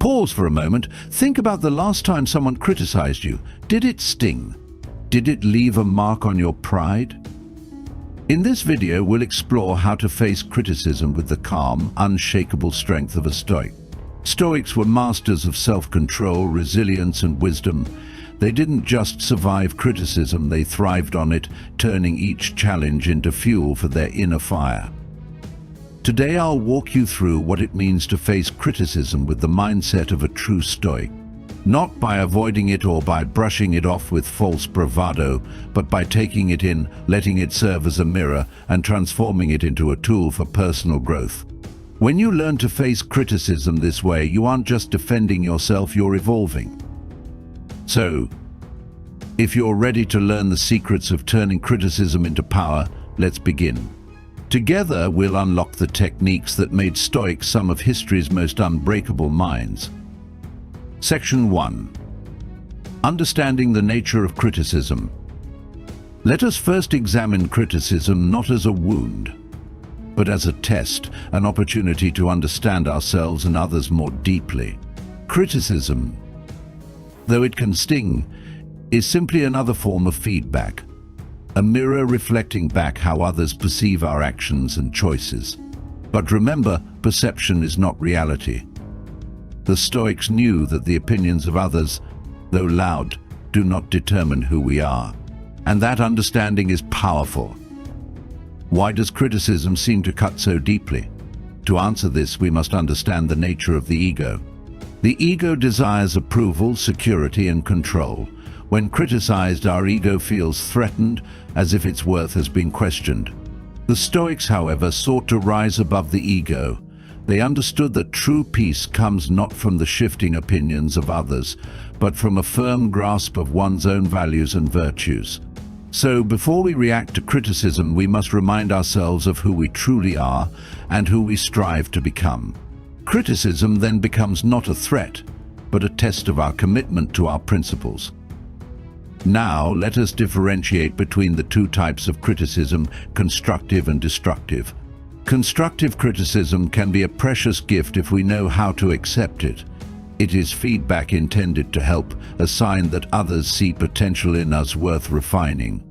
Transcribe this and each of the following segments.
Pause for a moment. Think about the last time someone criticized you. Did it sting? Did it leave a mark on your pride? In this video, we'll explore how to face criticism with the calm, unshakable strength of a Stoic. Stoics were masters of self-control, resilience, and wisdom. They didn't just survive criticism, they thrived on it, turning each challenge into fuel for their inner fire. Today I'll walk you through what it means to face criticism with the mindset of a true Stoic. Not by avoiding it or by brushing it off with false bravado, but by taking it in, letting it serve as a mirror, and transforming it into a tool for personal growth. When you learn to face criticism this way, you aren't just defending yourself, you're evolving. So, if you're ready to learn the secrets of turning criticism into power, let's begin. Together, we'll unlock the techniques that made Stoics some of history's most unbreakable minds. Section 1. Understanding the nature of criticism. Let us first examine criticism not as a wound, but as a test, an opportunity to understand ourselves and others more deeply. Criticism, though it can sting, is simply another form of feedback, a mirror reflecting back how others perceive our actions and choices. But remember, perception is not reality. The Stoics knew that the opinions of others, though loud, do not determine who we are. And that understanding is powerful. Why does criticism seem to cut so deeply? To answer this, we must understand the nature of the ego. The ego desires approval, security, and control. When criticized, our ego feels threatened, as if its worth has been questioned. The Stoics, however, sought to rise above the ego. They understood that true peace comes not from the shifting opinions of others, but from a firm grasp of one's own values and virtues. So, before we react to criticism, we must remind ourselves of who we truly are and who we strive to become. Criticism then becomes not a threat, but a test of our commitment to our principles. Now, let us differentiate between the two types of criticism, constructive and destructive. Constructive criticism can be a precious gift if we know how to accept it. It is feedback intended to help, a sign that others see potential in us worth refining.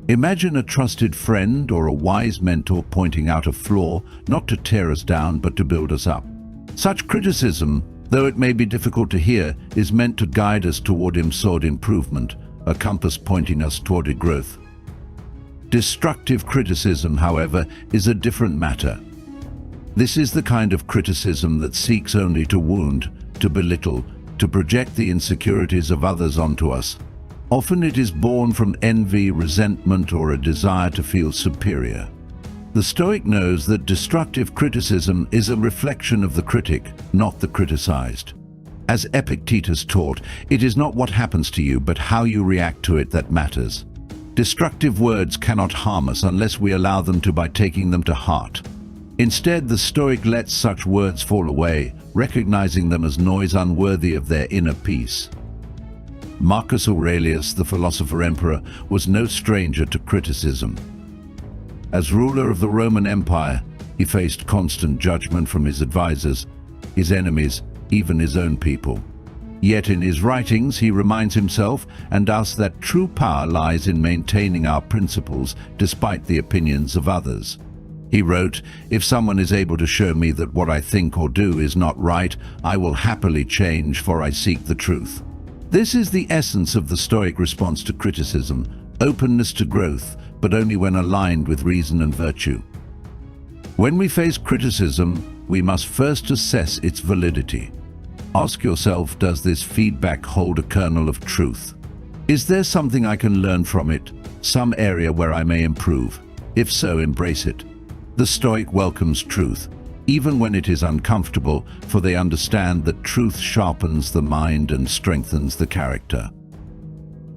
Imagine a trusted friend or a wise mentor pointing out a flaw, not to tear us down, but to build us up. Such criticism, though it may be difficult to hear, is meant to guide us toward improvement, a compass pointing us toward growth. Destructive criticism, however, is a different matter. This is the kind of criticism that seeks only to wound, to belittle, to project the insecurities of others onto us. Often it is born from envy, resentment, or a desire to feel superior. The Stoic knows that destructive criticism is a reflection of the critic, not the criticized. As Epictetus taught, it is not what happens to you, but how you react to it that matters. Destructive words cannot harm us unless we allow them to by taking them to heart. Instead, the Stoic lets such words fall away, recognizing them as noise unworthy of their inner peace. Marcus Aurelius, the philosopher-emperor, was no stranger to criticism. As ruler of the Roman Empire, he faced constant judgment from his advisors, his enemies, even his own people. Yet in his writings, he reminds himself and us that true power lies in maintaining our principles despite the opinions of others. He wrote, "If someone is able to show me that what I think or do is not right, I will happily change, for I seek the truth." This is the essence of the Stoic response to criticism, openness to growth, but only when aligned with reason and virtue. When we face criticism, we must first assess its validity. Ask yourself, does this feedback hold a kernel of truth? Is there something I can learn from it, some area where I may improve? If so, embrace it. The Stoic welcomes truth, even when it is uncomfortable, for they understand that truth sharpens the mind and strengthens the character.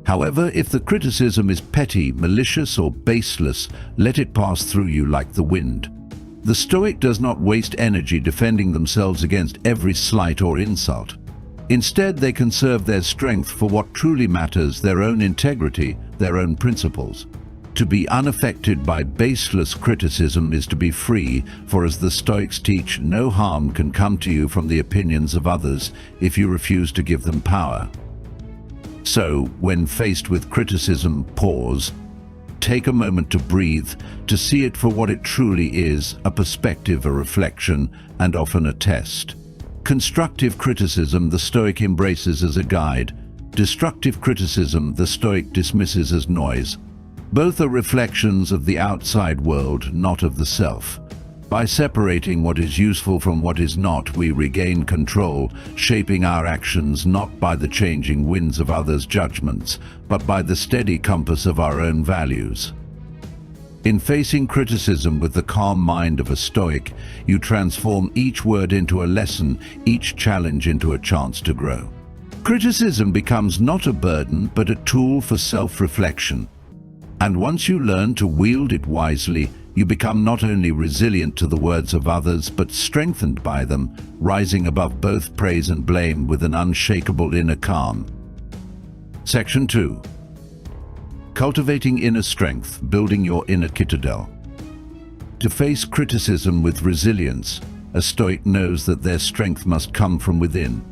However, if the criticism is petty, malicious, or baseless, let it pass through you like the wind. The Stoic does not waste energy defending themselves against every slight or insult. Instead, they conserve their strength for what truly matters, their own integrity, their own principles. To be unaffected by baseless criticism is to be free, for as the Stoics teach, no harm can come to you from the opinions of others if you refuse to give them power. So, when faced with criticism, pause. Take a moment to breathe, to see it for what it truly is, a perspective, a reflection, and often a test. Constructive criticism the Stoic embraces as a guide. Destructive criticism the Stoic dismisses as noise. Both are reflections of the outside world, not of the self. By separating what is useful from what is not, we regain control, shaping our actions not by the changing winds of others' judgments, but by the steady compass of our own values. In facing criticism with the calm mind of a Stoic, you transform each word into a lesson, each challenge into a chance to grow. Criticism becomes not a burden, but a tool for self-reflection. And once you learn to wield it wisely, you become not only resilient to the words of others, but strengthened by them, rising above both praise and blame with an unshakable inner calm. Section 2. Cultivating inner strength, building your inner citadel. To face criticism with resilience, a Stoic knows that their strength must come from within.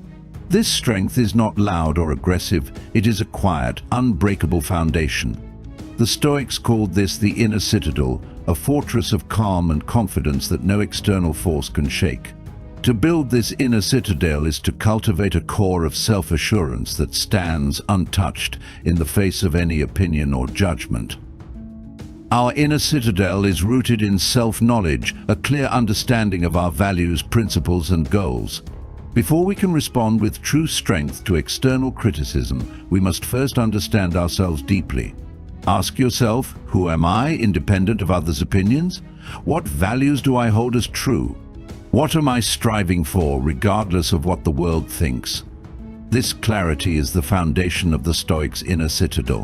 This strength is not loud or aggressive, it is a quiet, unbreakable foundation. The Stoics called this the inner citadel, a fortress of calm and confidence that no external force can shake. To build this inner citadel is to cultivate a core of self-assurance that stands untouched in the face of any opinion or judgment. Our inner citadel is rooted in self-knowledge, a clear understanding of our values, principles, and goals. Before we can respond with true strength to external criticism, we must first understand ourselves deeply. Ask yourself, who am I, independent of others' opinions? What values do I hold as true? What am I striving for, regardless of what the world thinks? This clarity is the foundation of the Stoic's inner citadel.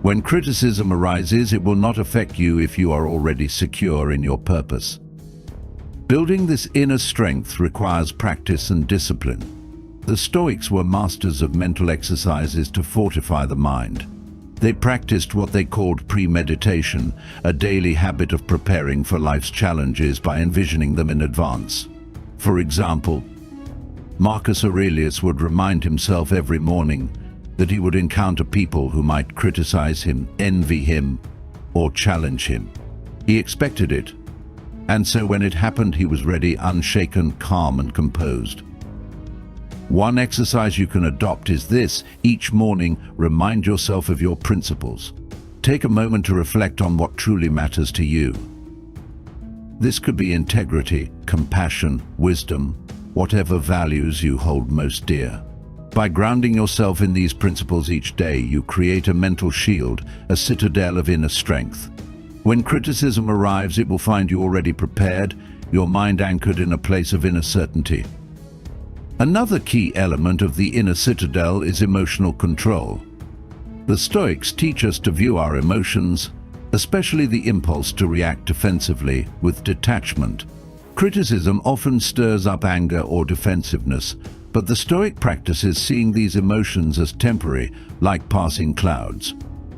When criticism arises, it will not affect you if you are already secure in your purpose. Building this inner strength requires practice and discipline. The Stoics were masters of mental exercises to fortify the mind. They practiced what they called premeditation, a daily habit of preparing for life's challenges by envisioning them in advance. For example, Marcus Aurelius would remind himself every morning that he would encounter people who might criticize him, envy him, or challenge him. He expected it, and so when it happened, he was ready, unshaken, calm, and composed. One exercise you can adopt is this: each morning, remind yourself of your principles. Take a moment to reflect on what truly matters to you. This could be integrity, compassion, wisdom, whatever values you hold most dear. By grounding yourself in these principles each day, you create a mental shield, a citadel of inner strength. When criticism arrives, it will find you already prepared, your mind anchored in a place of inner certainty. Another key element of the inner citadel is emotional control. The Stoics teach us to view our emotions, especially the impulse to react defensively, with detachment. Criticism often stirs up anger or defensiveness, but the Stoic practices seeing these emotions as temporary, like passing clouds.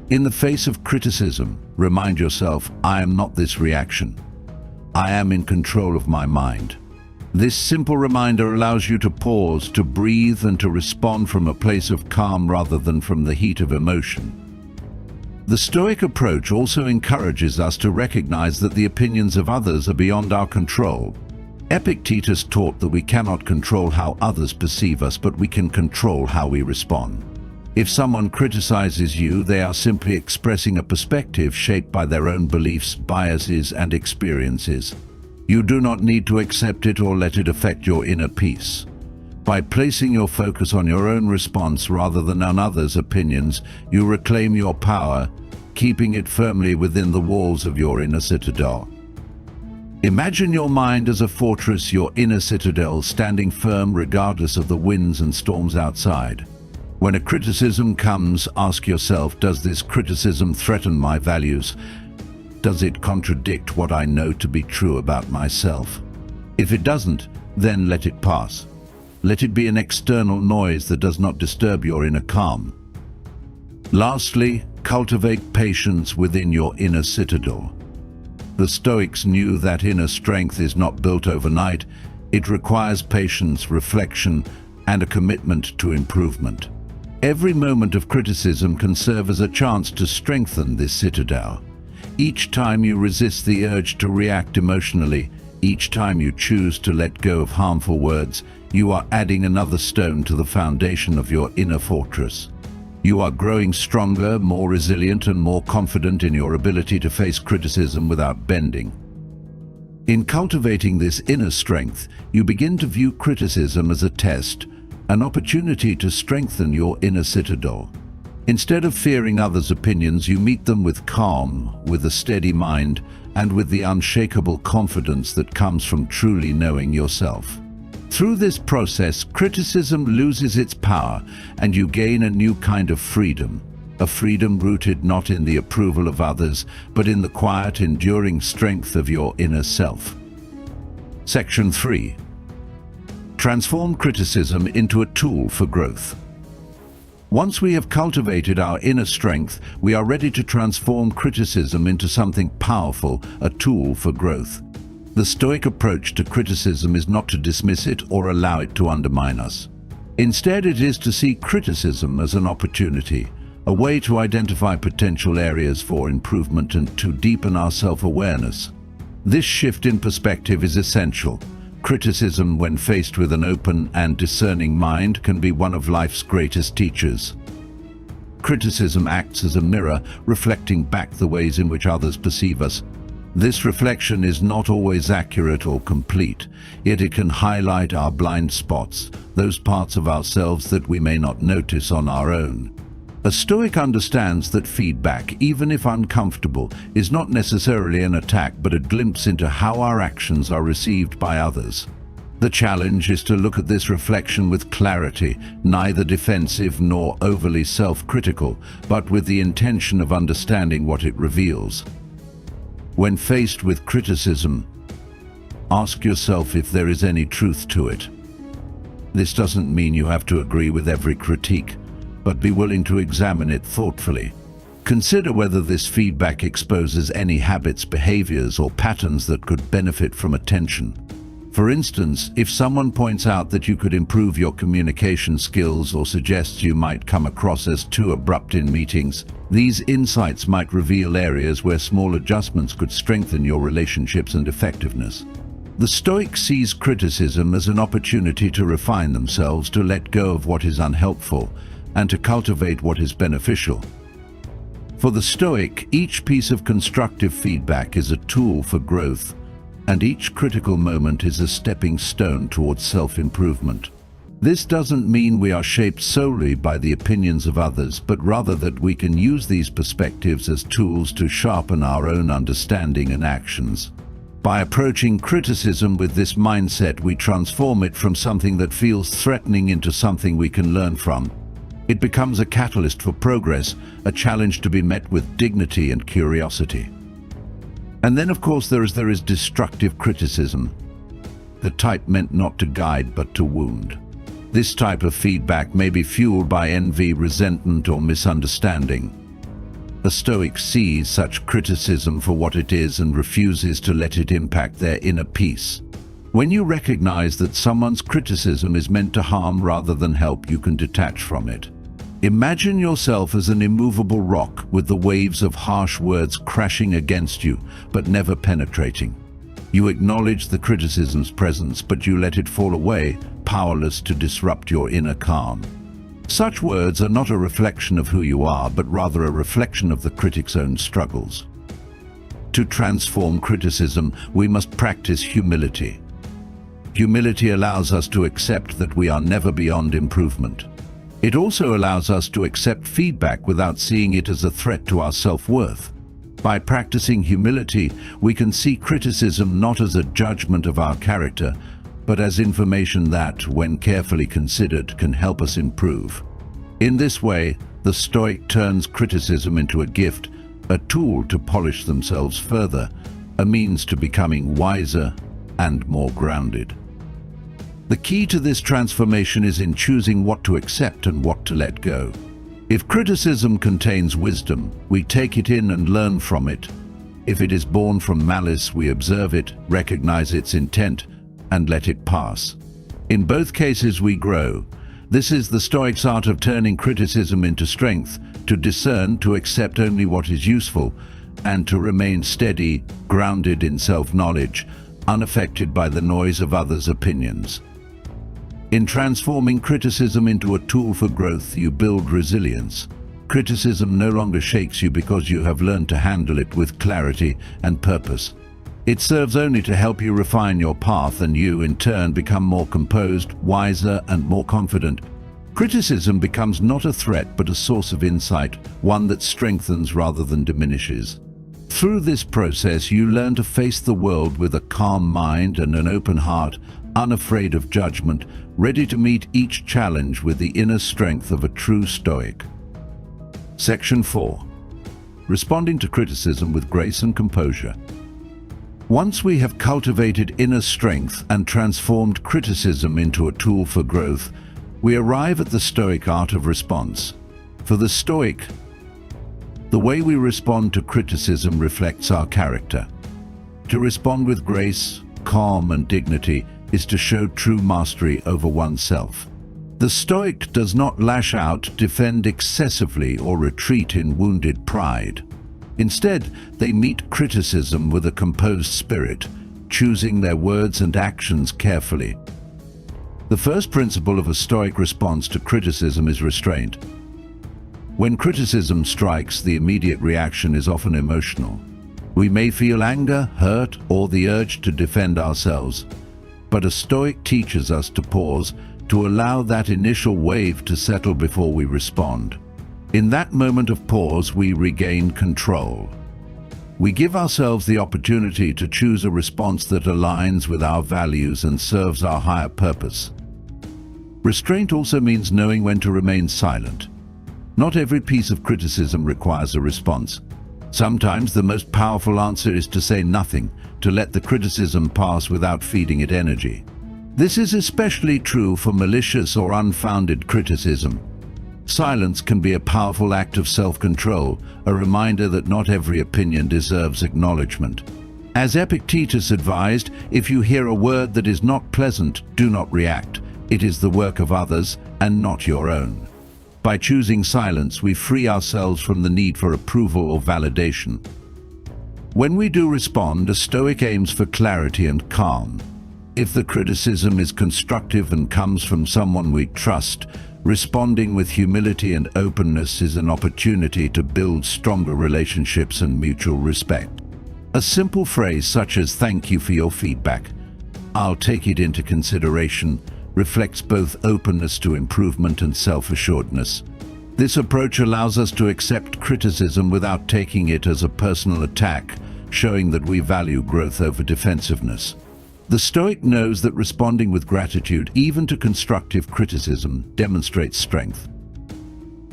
In the face of criticism, remind yourself, I am not this reaction. I am in control of my mind. This simple reminder allows you to pause, to breathe, and to respond from a place of calm rather than from the heat of emotion. The Stoic approach also encourages us to recognize that the opinions of others are beyond our control. Epictetus taught that we cannot control how others perceive us, but we can control how we respond. If someone criticizes you, they are simply expressing a perspective shaped by their own beliefs, biases, and experiences. You do not need to accept it or let it affect your inner peace. By placing your focus on your own response rather than on others' opinions, you reclaim your power, keeping it firmly within the walls of your inner citadel. Imagine your mind as a fortress, your inner citadel standing firm regardless of the winds and storms outside. When a criticism comes, ask yourself, does this criticism threaten my values? Does it contradict what I know to be true about myself? If it doesn't, then let it pass. Let it be an external noise that does not disturb your inner calm. Lastly, cultivate patience within your inner citadel. The Stoics knew that inner strength is not built overnight. It requires patience, reflection, and a commitment to improvement. Every moment of criticism can serve as a chance to strengthen this citadel. Each time you resist the urge to react emotionally, each time you choose to let go of harmful words, you are adding another stone to the foundation of your inner fortress. You are growing stronger, more resilient, and more confident in your ability to face criticism without bending. In cultivating this inner strength, you begin to view criticism as a test, an opportunity to strengthen your inner citadel. Instead of fearing others' opinions, you meet them with calm, with a steady mind, and with the unshakable confidence that comes from truly knowing yourself. Through this process, criticism loses its power, and you gain a new kind of freedom, a freedom rooted not in the approval of others, but in the quiet, enduring strength of your inner self. Section 3. Transform criticism into a tool for growth. Once we have cultivated our inner strength, we are ready to transform criticism into something powerful, a tool for growth. The Stoic approach to criticism is not to dismiss it or allow it to undermine us. Instead, it is to see criticism as an opportunity, a way to identify potential areas for improvement and to deepen our self-awareness. This shift in perspective is essential. Criticism, when faced with an open and discerning mind, can be one of life's greatest teachers. Criticism acts as a mirror, reflecting back the ways in which others perceive us. This reflection is not always accurate or complete, yet it can highlight our blind spots, those parts of ourselves that we may not notice on our own. A Stoic understands that feedback, even if uncomfortable, is not necessarily an attack but a glimpse into how our actions are received by others. The challenge is to look at this reflection with clarity, neither defensive nor overly self-critical, but with the intention of understanding what it reveals. When faced with criticism, ask yourself if there is any truth to it. This doesn't mean you have to agree with every critique, but be willing to examine it thoughtfully. Consider whether this feedback exposes any habits, behaviors, or patterns that could benefit from attention. For instance, if someone points out that you could improve your communication skills or suggests you might come across as too abrupt in meetings, these insights might reveal areas where small adjustments could strengthen your relationships and effectiveness. The Stoic sees criticism as an opportunity to refine themselves, to let go of what is unhelpful, and to cultivate what is beneficial. For the Stoic, each piece of constructive feedback is a tool for growth, and each critical moment is a stepping stone towards self-improvement. This doesn't mean we are shaped solely by the opinions of others, but rather that we can use these perspectives as tools to sharpen our own understanding and actions. By approaching criticism with this mindset, we transform it from something that feels threatening into something we can learn from. It becomes a catalyst for progress, a challenge to be met with dignity and curiosity. And then, of course, there is destructive criticism, the type meant not to guide but to wound. This type of feedback may be fueled by envy, resentment, or misunderstanding. A Stoic sees such criticism for what it is and refuses to let it impact their inner peace. When you recognize that someone's criticism is meant to harm rather than help, you can detach from it. Imagine yourself as an immovable rock with the waves of harsh words crashing against you, but never penetrating. You acknowledge the criticism's presence, but you let it fall away, powerless to disrupt your inner calm. Such words are not a reflection of who you are, but rather a reflection of the critic's own struggles. To transform criticism, we must practice humility. Humility allows us to accept that we are never beyond improvement. It also allows us to accept feedback without seeing it as a threat to our self-worth. By practicing humility, we can see criticism not as a judgment of our character, but as information that, when carefully considered, can help us improve. In this way, the Stoic turns criticism into a gift, a tool to polish themselves further, a means to becoming wiser and more grounded. The key to this transformation is in choosing what to accept and what to let go. If criticism contains wisdom, we take it in and learn from it. If it is born from malice, we observe it, recognize its intent, and let it pass. In both cases we grow. This is the Stoics' art of turning criticism into strength, to discern, to accept only what is useful, and to remain steady, grounded in self-knowledge, unaffected by the noise of others' opinions. In transforming criticism into a tool for growth, you build resilience. Criticism no longer shakes you because you have learned to handle it with clarity and purpose. It serves only to help you refine your path, and you, in turn, become more composed, wiser, and more confident. Criticism becomes not a threat but a source of insight, one that strengthens rather than diminishes. Through this process, you learn to face the world with a calm mind and an open heart, unafraid of judgment, ready to meet each challenge with the inner strength of a true Stoic. Section 4. Responding to criticism with grace and composure. Once we have cultivated inner strength and transformed criticism into a tool for growth, we arrive at the Stoic art of response. For the Stoic, the way we respond to criticism reflects our character. To respond with grace, calm, and dignity is to show true mastery over oneself. The Stoic does not lash out, defend excessively, or retreat in wounded pride. Instead, they meet criticism with a composed spirit, choosing their words and actions carefully. The first principle of a Stoic response to criticism is restraint. When criticism strikes, the immediate reaction is often emotional. We may feel anger, hurt, or the urge to defend ourselves. But a Stoic teaches us to pause, to allow that initial wave to settle before we respond. In that moment of pause, we regain control. We give ourselves the opportunity to choose a response that aligns with our values and serves our higher purpose. Restraint also means knowing when to remain silent. Not every piece of criticism requires a response. Sometimes the most powerful answer is to say nothing, to let the criticism pass without feeding it energy. This is especially true for malicious or unfounded criticism. Silence can be a powerful act of self-control, a reminder that not every opinion deserves acknowledgement. As Epictetus advised, if you hear a word that is not pleasant, do not react. It is the work of others and not your own. By choosing silence, we free ourselves from the need for approval or validation. When we do respond, a Stoic aims for clarity and calm. If the criticism is constructive and comes from someone we trust, responding with humility and openness is an opportunity to build stronger relationships and mutual respect. A simple phrase such as "Thank you for your feedback, I'll take it into consideration," reflects both openness to improvement and self-assuredness. This approach allows us to accept criticism without taking it as a personal attack, showing that we value growth over defensiveness. The Stoic knows that responding with gratitude, even to constructive criticism, demonstrates strength.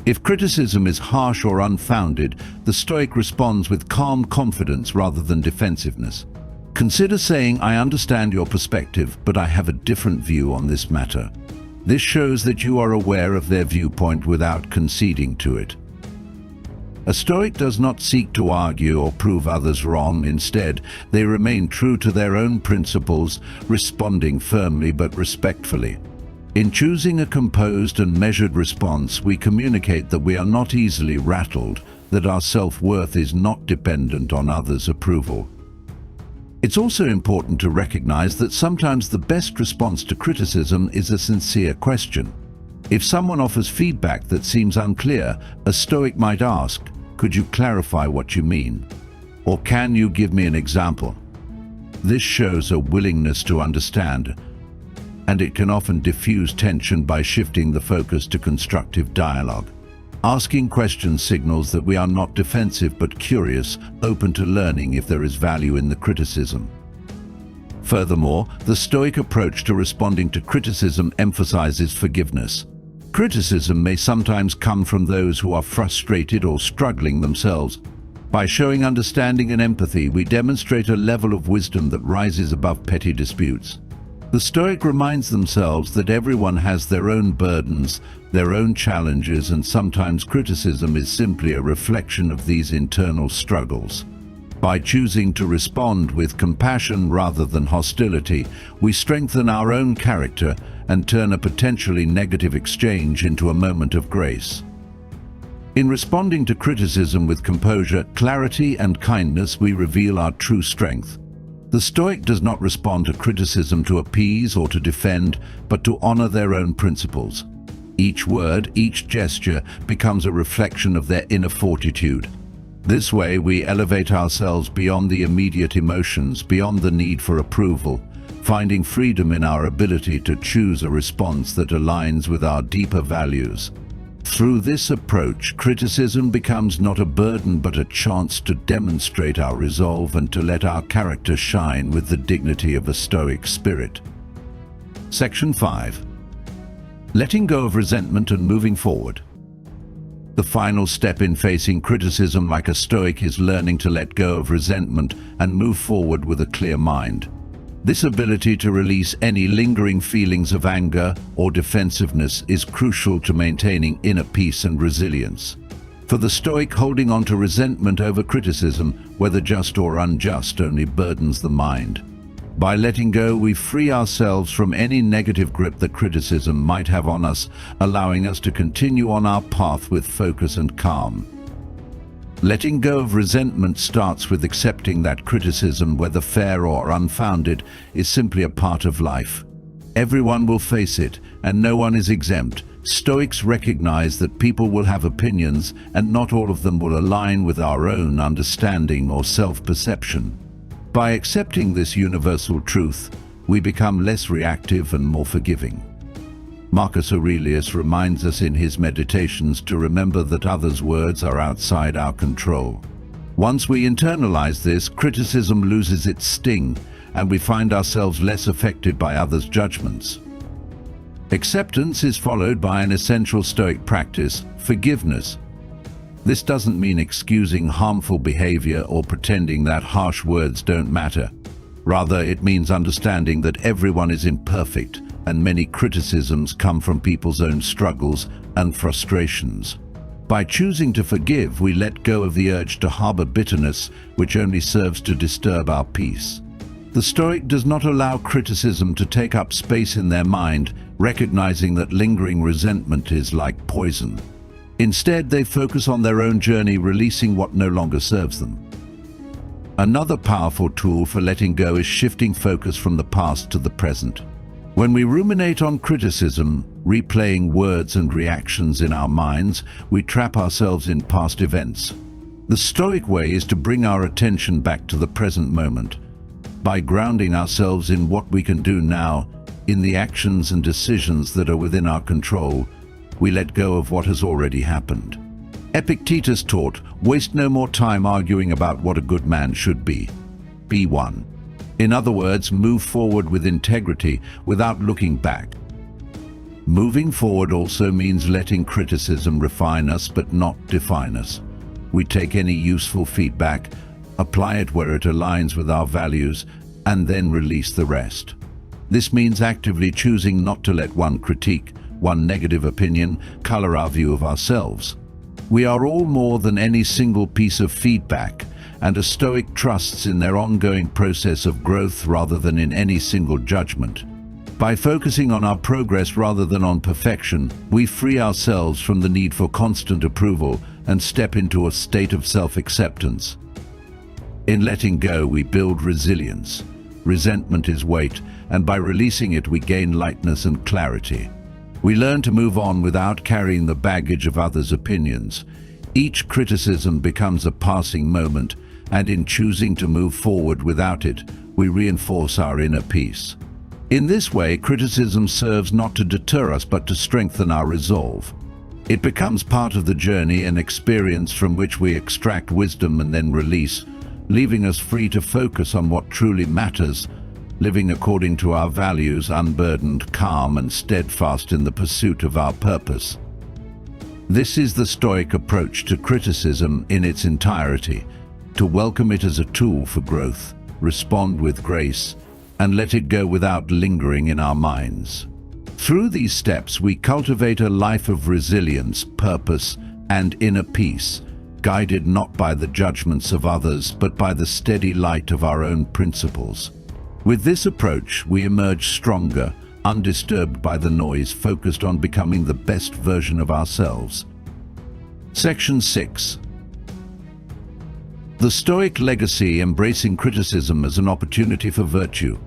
If criticism is harsh or unfounded, the Stoic responds with calm confidence rather than defensiveness. Consider saying, "I understand your perspective, but I have a different view on this matter." This shows that you are aware of their viewpoint without conceding to it. A Stoic does not seek to argue or prove others wrong. Instead, they remain true to their own principles, responding firmly but respectfully. In choosing a composed and measured response, we communicate that we are not easily rattled, that our self-worth is not dependent on others' approval. It's also important to recognize that sometimes the best response to criticism is a sincere question. If someone offers feedback that seems unclear, a Stoic might ask, "Could you clarify what you mean?" Or "Can you give me an example?" This shows a willingness to understand, and it can often diffuse tension by shifting the focus to constructive dialogue. Asking questions signals that we are not defensive but curious, open to learning if there is value in the criticism. Furthermore, the Stoic approach to responding to criticism emphasizes forgiveness. Criticism may sometimes come from those who are frustrated or struggling themselves. By showing understanding and empathy, we demonstrate a level of wisdom that rises above petty disputes. The Stoic reminds themselves that everyone has their own burdens, their own challenges, and sometimes criticism is simply a reflection of these internal struggles. By choosing to respond with compassion rather than hostility, we strengthen our own character and turn a potentially negative exchange into a moment of grace. In responding to criticism with composure, clarity, and kindness, we reveal our true strength. The Stoic does not respond to criticism to appease or to defend, but to honor their own principles. Each word, each gesture becomes a reflection of their inner fortitude. This way, we elevate ourselves beyond the immediate emotions, beyond the need for approval, finding freedom in our ability to choose a response that aligns with our deeper values. Through this approach, criticism becomes not a burden but a chance to demonstrate our resolve and to let our character shine with the dignity of a Stoic spirit. Section 5. Letting go of resentment and moving forward. The final step in facing criticism like a Stoic is learning to let go of resentment and move forward with a clear mind. This ability to release any lingering feelings of anger or defensiveness is crucial to maintaining inner peace and resilience. For the Stoic, holding on to resentment over criticism, whether just or unjust, only burdens the mind. By letting go, we free ourselves from any negative grip that criticism might have on us, allowing us to continue on our path with focus and calm. Letting go of resentment starts with accepting that criticism, whether fair or unfounded, is simply a part of life. Everyone will face it, and no one is exempt. Stoics recognize that people will have opinions, and not all of them will align with our own understanding or self-perception. By accepting this universal truth, we become less reactive and more forgiving. Marcus Aurelius reminds us in his Meditations to remember that others' words are outside our control. Once we internalize this, criticism loses its sting, and we find ourselves less affected by others' judgments. Acceptance is followed by an essential Stoic practice, forgiveness. This doesn't mean excusing harmful behavior or pretending that harsh words don't matter. Rather, it means understanding that everyone is imperfect, and many criticisms come from people's own struggles and frustrations. By choosing to forgive, we let go of the urge to harbor bitterness, which only serves to disturb our peace. The Stoic does not allow criticism to take up space in their mind, recognizing that lingering resentment is like poison. Instead, they focus on their own journey, releasing what no longer serves them. Another powerful tool for letting go is shifting focus from the past to the present. When we ruminate on criticism, replaying words and reactions in our minds, we trap ourselves in past events. The Stoic way is to bring our attention back to the present moment. By grounding ourselves in what we can do now, in the actions and decisions that are within our control, we let go of what has already happened. Epictetus taught, "Waste no more time arguing about what a good man should be. Be one." In other words, move forward with integrity without looking back. Moving forward also means letting criticism refine us but not define us. We take any useful feedback, apply it where it aligns with our values, and then release the rest. This means actively choosing not to let one critique, one negative opinion, color our view of ourselves. We are all more than any single piece of feedback, and a Stoic trusts in their ongoing process of growth rather than in any single judgment. By focusing on our progress rather than on perfection, we free ourselves from the need for constant approval and step into a state of self-acceptance. In letting go, we build resilience. Resentment is weight, and by releasing it, we gain lightness and clarity. We learn to move on without carrying the baggage of others' opinions. Each criticism becomes a passing moment, and in choosing to move forward without it, we reinforce our inner peace. In this way, criticism serves not to deter us but to strengthen our resolve. It becomes part of the journey, an experience from which we extract wisdom and then release, leaving us free to focus on what truly matters, living according to our values, unburdened, calm, and steadfast in the pursuit of our purpose. This is the Stoic approach to criticism in its entirety: to welcome it as a tool for growth, respond with grace, and let it go without lingering in our minds. Through these steps, we cultivate a life of resilience, purpose, and inner peace, guided not by the judgments of others, but by the steady light of our own principles. With this approach, we emerge stronger, undisturbed by the noise, focused on becoming the best version of ourselves. Section 6. The Stoic legacy: embracing criticism as an opportunity for virtue.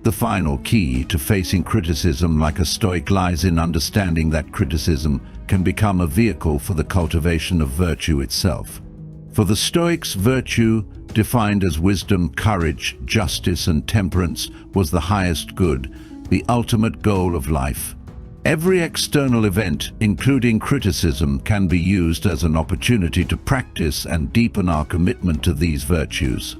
The final key to facing criticism like a Stoic lies in understanding that criticism can become a vehicle for the cultivation of virtue itself. For the Stoics, virtue, defined as wisdom, courage, justice, and temperance, was the highest good, the ultimate goal of life. Every external event, including criticism, can be used as an opportunity to practice and deepen our commitment to these virtues.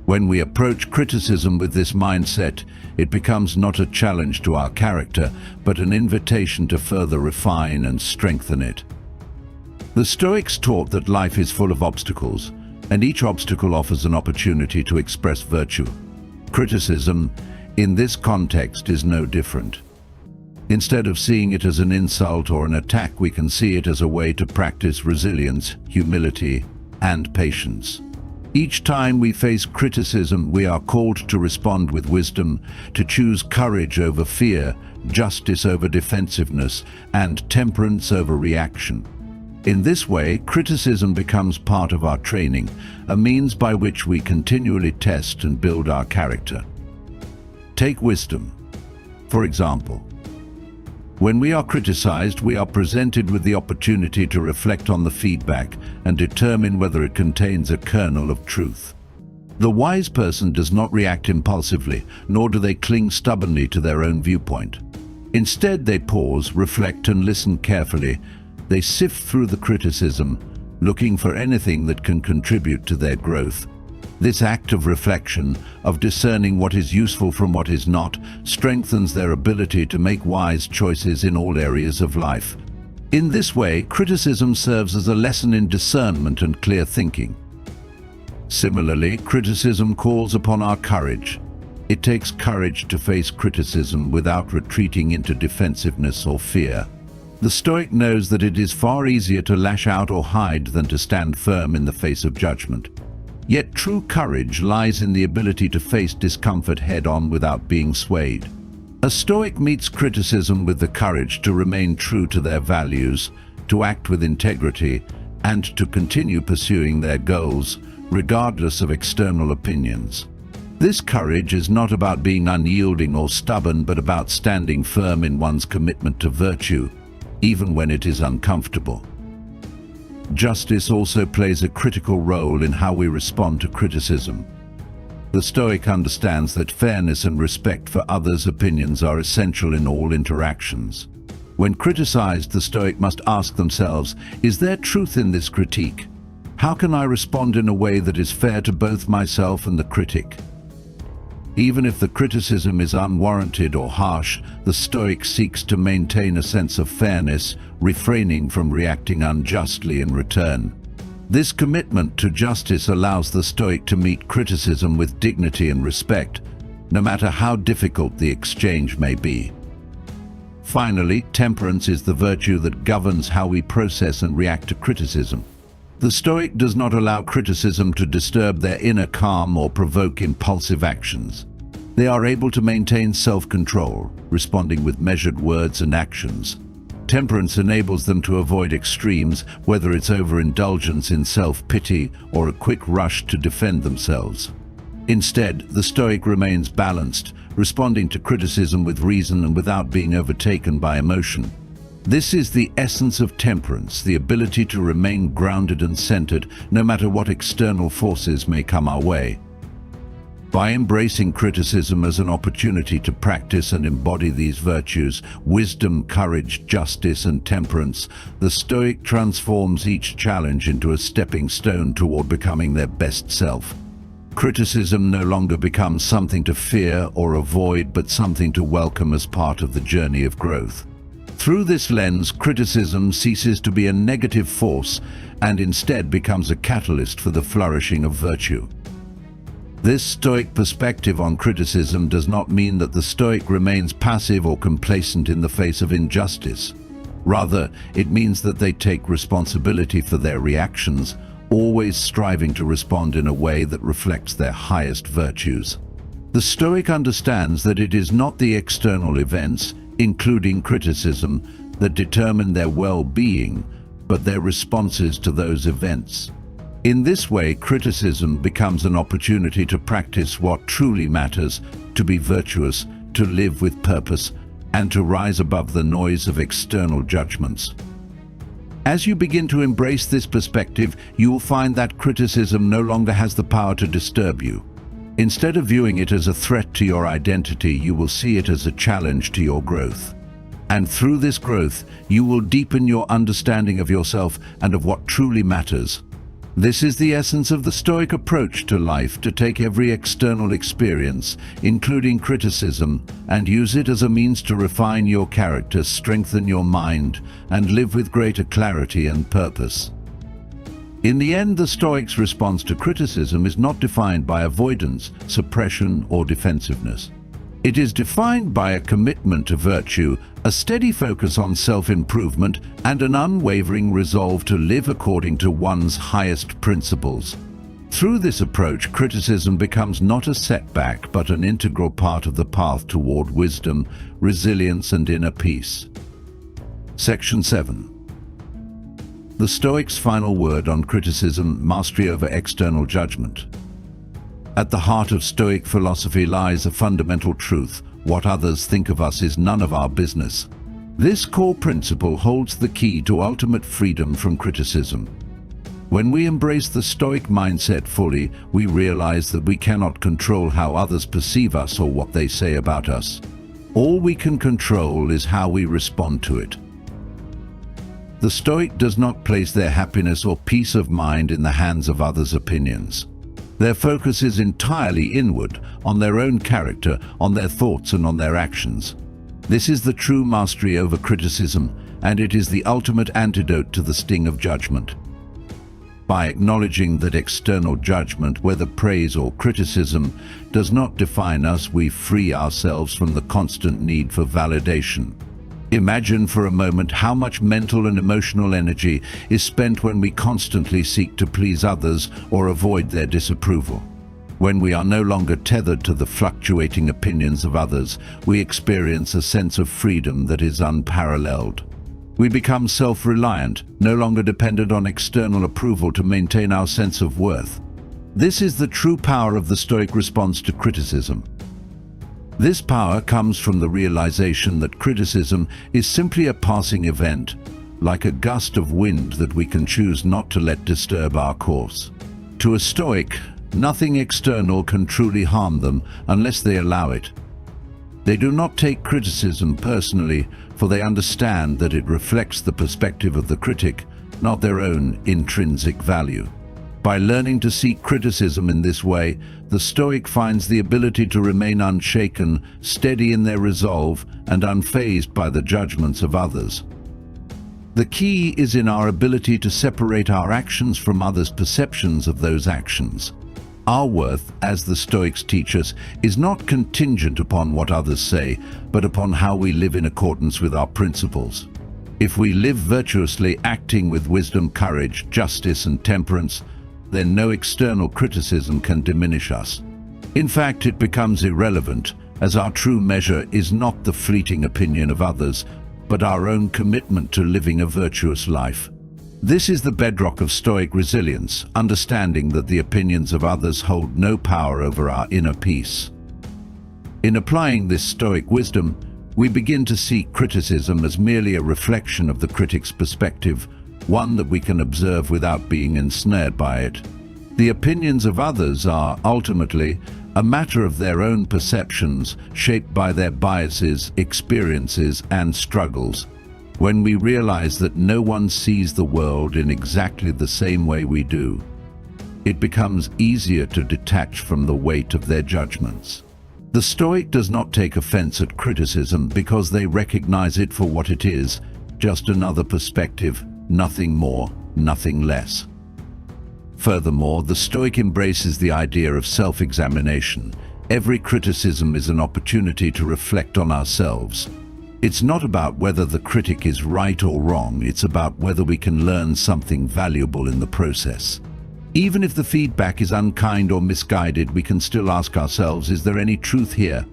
When we approach criticism with this mindset, it becomes not a challenge to our character, but an invitation to further refine and strengthen it. The Stoics taught that life is full of obstacles, and each obstacle offers an opportunity to express virtue. Criticism, in this context, is no different. Instead of seeing it as an insult or an attack, we can see it as a way to practice resilience, humility, and patience. Each time we face criticism, we are called to respond with wisdom, to choose courage over fear, justice over defensiveness, and temperance over reaction. In this way, criticism becomes part of our training, a means by which we continually test and build our character. Take wisdom. For example, when we are criticized, we are presented with the opportunity to reflect on the feedback and determine whether it contains a kernel of truth. The wise person does not react impulsively, nor do they cling stubbornly to their own viewpoint. Instead, they pause, reflect, and listen carefully. They sift through the criticism, looking for anything that can contribute to their growth. This act of reflection, of discerning what is useful from what is not, strengthens their ability to make wise choices in all areas of life. In this way, criticism serves as a lesson in discernment and clear thinking. Similarly, criticism calls upon our courage. It takes courage to face criticism without retreating into defensiveness or fear. The Stoic knows that it is far easier to lash out or hide than to stand firm in the face of judgment. Yet true courage lies in the ability to face discomfort head-on without being swayed. A Stoic meets criticism with the courage to remain true to their values, to act with integrity, and to continue pursuing their goals, regardless of external opinions. This courage is not about being unyielding or stubborn, but about standing firm in one's commitment to virtue, even when it is uncomfortable. Justice also plays a critical role in how we respond to criticism. The Stoic understands that fairness and respect for others' opinions are essential in all interactions. When criticized, the Stoic must ask themselves, is there truth in this critique? How can I respond in a way that is fair to both myself and the critic? Even if the criticism is unwarranted or harsh, the Stoic seeks to maintain a sense of fairness, refraining from reacting unjustly in return. This commitment to justice allows the Stoic to meet criticism with dignity and respect, no matter how difficult the exchange may be. Finally, temperance is the virtue that governs how we process and react to criticism. The Stoic does not allow criticism to disturb their inner calm or provoke impulsive actions. They are able to maintain self-control, responding with measured words and actions. Temperance enables them to avoid extremes, whether it's overindulgence in self-pity or a quick rush to defend themselves. Instead, the Stoic remains balanced, responding to criticism with reason and without being overtaken by emotion. This is the essence of temperance, the ability to remain grounded and centered, no matter what external forces may come our way. By embracing criticism as an opportunity to practice and embody these virtues, wisdom, courage, justice, and temperance, the Stoic transforms each challenge into a stepping stone toward becoming their best self. Criticism no longer becomes something to fear or avoid, but something to welcome as part of the journey of growth. Through this lens, criticism ceases to be a negative force and instead becomes a catalyst for the flourishing of virtue. This Stoic perspective on criticism does not mean that the Stoic remains passive or complacent in the face of injustice. Rather, it means that they take responsibility for their reactions, always striving to respond in a way that reflects their highest virtues. The Stoic understands that it is not the external events, including criticism, that determine their well-being, but their responses to those events. In this way, criticism becomes an opportunity to practice what truly matters, to be virtuous, to live with purpose, and to rise above the noise of external judgments. As you begin to embrace this perspective, you will find that criticism no longer has the power to disturb you. Instead of viewing it as a threat to your identity, you will see it as a challenge to your growth. And through this growth, you will deepen your understanding of yourself and of what truly matters. This is the essence of the Stoic approach to life: to take every external experience, including criticism, and use it as a means to refine your character, strengthen your mind, and live with greater clarity and purpose. In the end, the Stoics' response to criticism is not defined by avoidance, suppression, or defensiveness. It is defined by a commitment to virtue, a steady focus on self-improvement, and an unwavering resolve to live according to one's highest principles. Through this approach, criticism becomes not a setback, but an integral part of the path toward wisdom, resilience, and inner peace. Section 7. The Stoics' final word on criticism: mastery over external judgment. At the heart of Stoic philosophy lies a fundamental truth: what others think of us is none of our business. This core principle holds the key to ultimate freedom from criticism. When we embrace the Stoic mindset fully, we realize that we cannot control how others perceive us or what they say about us. All we can control is how we respond to it. The Stoic does not place their happiness or peace of mind in the hands of others' opinions. Their focus is entirely inward, on their own character, on their thoughts, and on their actions. This is the true mastery over criticism, and it is the ultimate antidote to the sting of judgment. By acknowledging that external judgment, whether praise or criticism, does not define us, we free ourselves from the constant need for validation. Imagine for a moment how much mental and emotional energy is spent when we constantly seek to please others or avoid their disapproval. When we are no longer tethered to the fluctuating opinions of others, we experience a sense of freedom that is unparalleled. We become self-reliant, no longer dependent on external approval to maintain our sense of worth. This is the true power of the Stoic response to criticism. This power comes from the realization that criticism is simply a passing event, like a gust of wind that we can choose not to let disturb our course. To a Stoic, nothing external can truly harm them unless they allow it. They do not take criticism personally, for they understand that it reflects the perspective of the critic, not their own intrinsic value. By learning to see criticism in this way, the Stoic finds the ability to remain unshaken, steady in their resolve, and unfazed by the judgments of others. The key is in our ability to separate our actions from others' perceptions of those actions. Our worth, as the Stoics teach us, is not contingent upon what others say, but upon how we live in accordance with our principles. If we live virtuously, acting with wisdom, courage, justice, and temperance, then no external criticism can diminish us. In fact, it becomes irrelevant, as our true measure is not the fleeting opinion of others, but our own commitment to living a virtuous life. This is the bedrock of Stoic resilience, understanding that the opinions of others hold no power over our inner peace. In applying this Stoic wisdom, we begin to see criticism as merely a reflection of the critic's perspective, one that we can observe without being ensnared by it. The opinions of others are, ultimately, a matter of their own perceptions, shaped by their biases, experiences, and struggles. When we realize that no one sees the world in exactly the same way we do, it becomes easier to detach from the weight of their judgments. The Stoic does not take offense at criticism because they recognize it for what it is, just another perspective, nothing more, nothing less. Furthermore, the Stoic embraces the idea of self-examination. Every criticism is an opportunity to reflect on ourselves. It's not about whether the critic is right or wrong, it's about whether we can learn something valuable in the process. Even if the feedback is unkind or misguided, we can still ask ourselves, is there any truth here?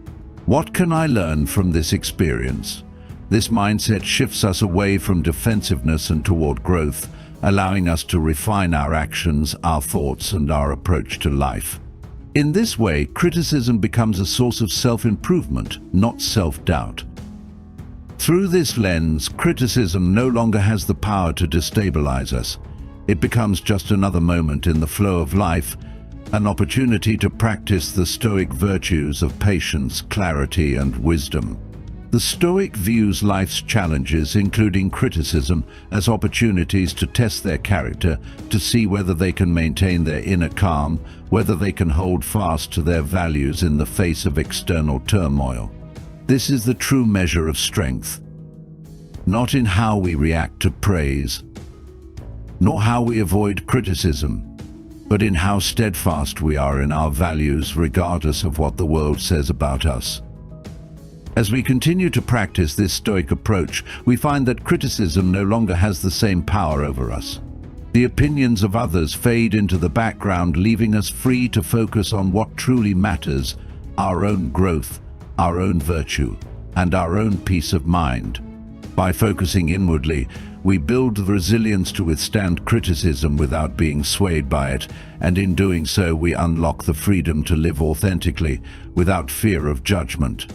What can I learn from this experience? This mindset shifts us away from defensiveness and toward growth, allowing us to refine our actions, our thoughts, and our approach to life. In this way, criticism becomes a source of self-improvement, not self-doubt. Through this lens, criticism no longer has the power to destabilize us. It becomes just another moment in the flow of life, an opportunity to practice the Stoic virtues of patience, clarity, and wisdom. The Stoic views life's challenges, including criticism, as opportunities to test their character, to see whether they can maintain their inner calm, whether they can hold fast to their values in the face of external turmoil. This is the true measure of strength, not in how we react to praise, nor how we avoid criticism, but in how steadfast we are in our values regardless of what the world says about us. As we continue to practice this Stoic approach, we find that criticism no longer has the same power over us. The opinions of others fade into the background, leaving us free to focus on what truly matters: our own growth, our own virtue, and our own peace of mind. By focusing inwardly, we build the resilience to withstand criticism without being swayed by it, and in doing so, we unlock the freedom to live authentically, without fear of judgment.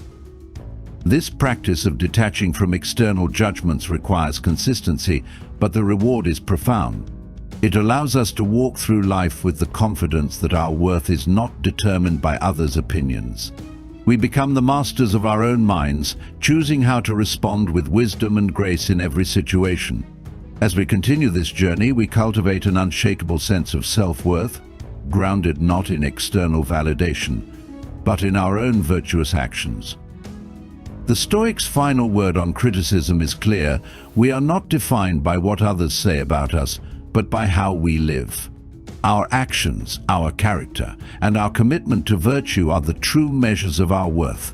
This practice of detaching from external judgments requires consistency, but the reward is profound. It allows us to walk through life with the confidence that our worth is not determined by others' opinions. We become the masters of our own minds, choosing how to respond with wisdom and grace in every situation. As we continue this journey, we cultivate an unshakable sense of self-worth, grounded not in external validation, but in our own virtuous actions. The Stoics' final word on criticism is clear: we are not defined by what others say about us, but by how we live. Our actions, our character, and our commitment to virtue are the true measures of our worth.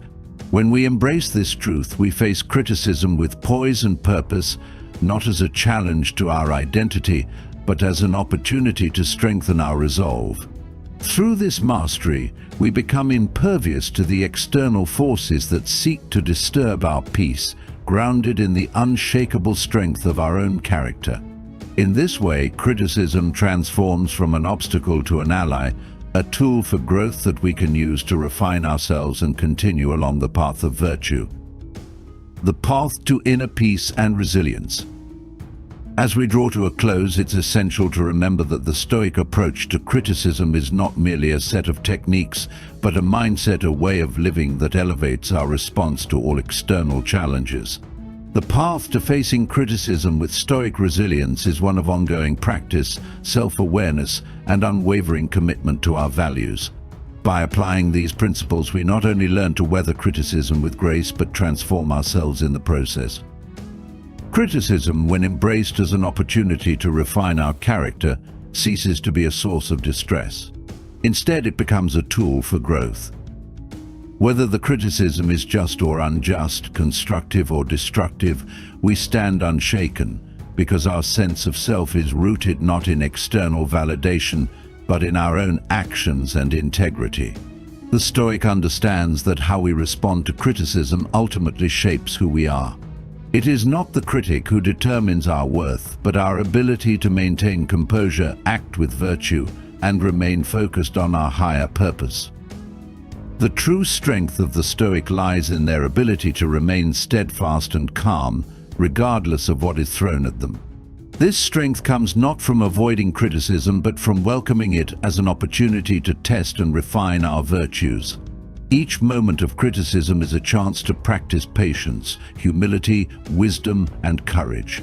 When we embrace this truth, we face criticism with poise and purpose, not as a challenge to our identity, but as an opportunity to strengthen our resolve. Through this mastery, we become impervious to the external forces that seek to disturb our peace, grounded in the unshakable strength of our own character. In this way, criticism transforms from an obstacle to an ally, a tool for growth that we can use to refine ourselves and continue along the path of virtue. The path to inner peace and resilience. As we draw to a close, it's essential to remember that the Stoic approach to criticism is not merely a set of techniques, but a mindset, a way of living that elevates our response to all external challenges. The path to facing criticism with Stoic resilience is one of ongoing practice, self-awareness, and unwavering commitment to our values. By applying these principles, we not only learn to weather criticism with grace, but transform ourselves in the process. Criticism, when embraced as an opportunity to refine our character, ceases to be a source of distress. Instead, it becomes a tool for growth. Whether the criticism is just or unjust, constructive or destructive, we stand unshaken, because our sense of self is rooted not in external validation, but in our own actions and integrity. The Stoic understands that how we respond to criticism ultimately shapes who we are. It is not the critic who determines our worth, but our ability to maintain composure, act with virtue, and remain focused on our higher purpose. The true strength of the Stoic lies in their ability to remain steadfast and calm, regardless of what is thrown at them. This strength comes not from avoiding criticism, but from welcoming it as an opportunity to test and refine our virtues. Each moment of criticism is a chance to practice patience, humility, wisdom, and courage.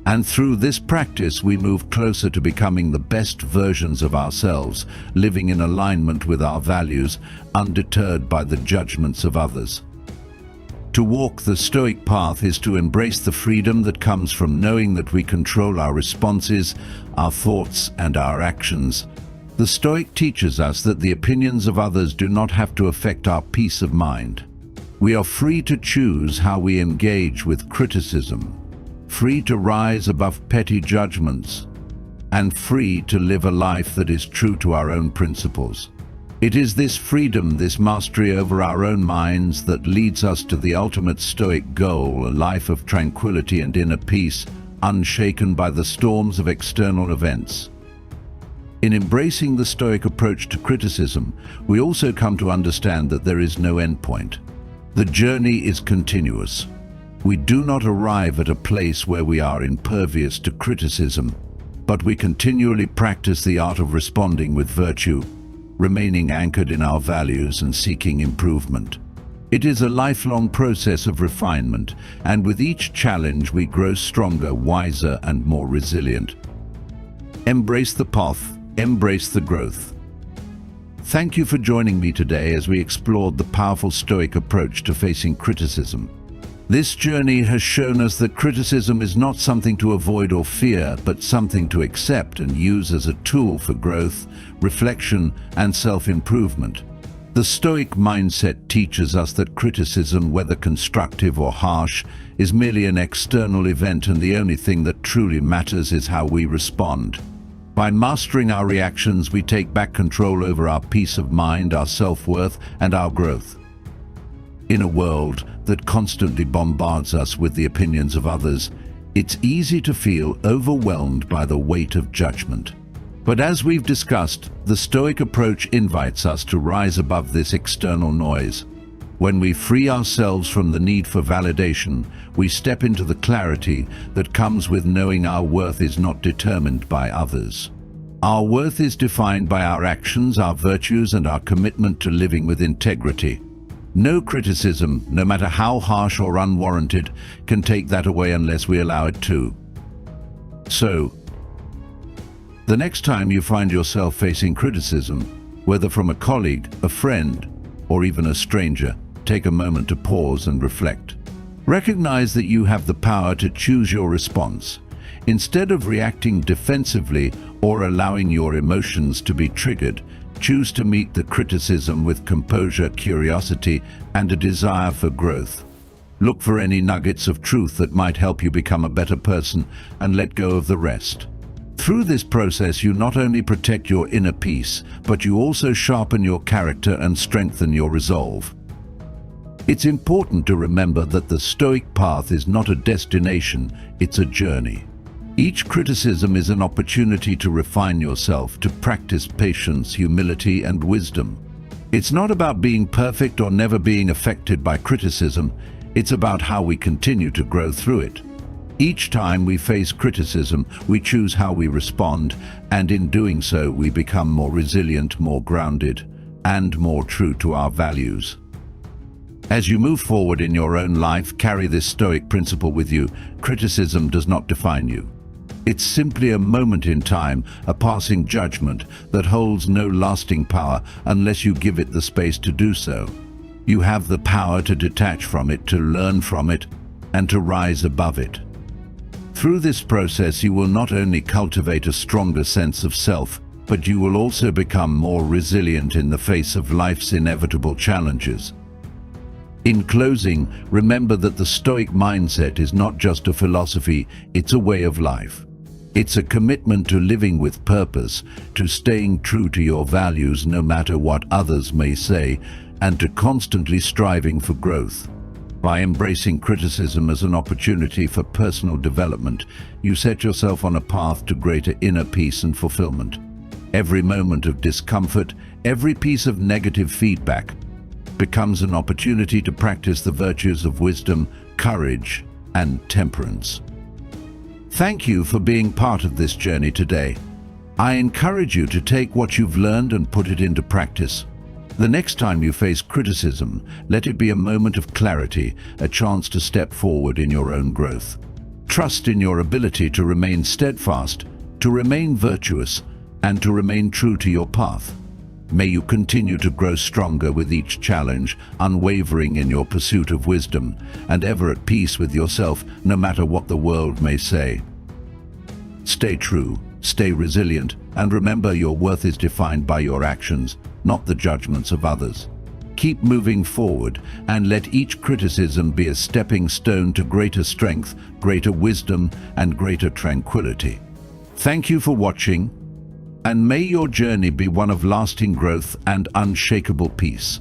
And through this practice, we move closer to becoming the best versions of ourselves, living in alignment with our values, undeterred by the judgments of others. To walk the Stoic path is to embrace the freedom that comes from knowing that we control our responses, our thoughts, and our actions, The Stoic teaches us that the opinions of others do not have to affect our peace of mind. We are free to choose how we engage with criticism, free to rise above petty judgments, and free to live a life that is true to our own principles. It is this freedom, this mastery over our own minds, that leads us to the ultimate Stoic goal, a life of tranquility and inner peace, unshaken by the storms of external events. In embracing the Stoic approach to criticism, we also come to understand that there is no endpoint. The journey is continuous. We do not arrive at a place where we are impervious to criticism, but we continually practice the art of responding with virtue, remaining anchored in our values and seeking improvement. It is a lifelong process of refinement, and with each challenge we grow stronger, wiser, and more resilient. Embrace the path, embrace the growth. Thank you for joining me today as we explored the powerful Stoic approach to facing criticism. This journey has shown us that criticism is not something to avoid or fear, but something to accept and use as a tool for growth, reflection, and self-improvement. The Stoic mindset teaches us that criticism, whether constructive or harsh, is merely an external event, and the only thing that truly matters is how we respond. By mastering our reactions, we take back control over our peace of mind, our self-worth, and our growth. In a world that constantly bombards us with the opinions of others, it's easy to feel overwhelmed by the weight of judgment. But as we've discussed, the Stoic approach invites us to rise above this external noise. When we free ourselves from the need for validation, we step into the clarity that comes with knowing our worth is not determined by others. Our worth is defined by our actions, our virtues, and our commitment to living with integrity. No criticism, no matter how harsh or unwarranted, can take that away unless we allow it to. So, the next time you find yourself facing criticism, whether from a colleague, a friend, or even a stranger, take a moment to pause and reflect. Recognize that you have the power to choose your response. Instead of reacting defensively or allowing your emotions to be triggered, choose to meet the criticism with composure, curiosity, and a desire for growth. Look for any nuggets of truth that might help you become a better person, and let go of the rest. Through this process, you not only protect your inner peace, but you also sharpen your character and strengthen your resolve. It's important to remember that the Stoic path is not a destination, it's a journey. Each criticism is an opportunity to refine yourself, to practice patience, humility, and wisdom. It's not about being perfect or never being affected by criticism, it's about how we continue to grow through it. Each time we face criticism, we choose how we respond, and in doing so, we become more resilient, more grounded, and more true to our values. As you move forward in your own life, carry this Stoic principle with you. Criticism does not define you. It's simply a moment in time, a passing judgment that holds no lasting power unless you give it the space to do so. You have the power to detach from it, to learn from it, and to rise above it. Through this process, you will not only cultivate a stronger sense of self, but you will also become more resilient in the face of life's inevitable challenges. In closing, remember that the Stoic mindset is not just a philosophy, it's a way of life. It's a commitment to living with purpose, to staying true to your values no matter what others may say, and to constantly striving for growth. By embracing criticism as an opportunity for personal development, you set yourself on a path to greater inner peace and fulfillment. Every moment of discomfort, every piece of negative feedback, becomes an opportunity to practice the virtues of wisdom, courage, and temperance. Thank you for being part of this journey today. I encourage you to take what you've learned and put it into practice. The next time you face criticism, let it be a moment of clarity, a chance to step forward in your own growth. Trust in your ability to remain steadfast, to remain virtuous, and to remain true to your path. May you continue to grow stronger with each challenge, unwavering in your pursuit of wisdom, and ever at peace with yourself, no matter what the world may say. Stay true, Stay resilient, and remember your worth is defined by your actions, not the judgments of others. Keep moving forward, and let each criticism be a stepping stone to greater strength, greater wisdom, and greater tranquility. Thank you for watching, and may your journey be one of lasting growth and unshakable peace.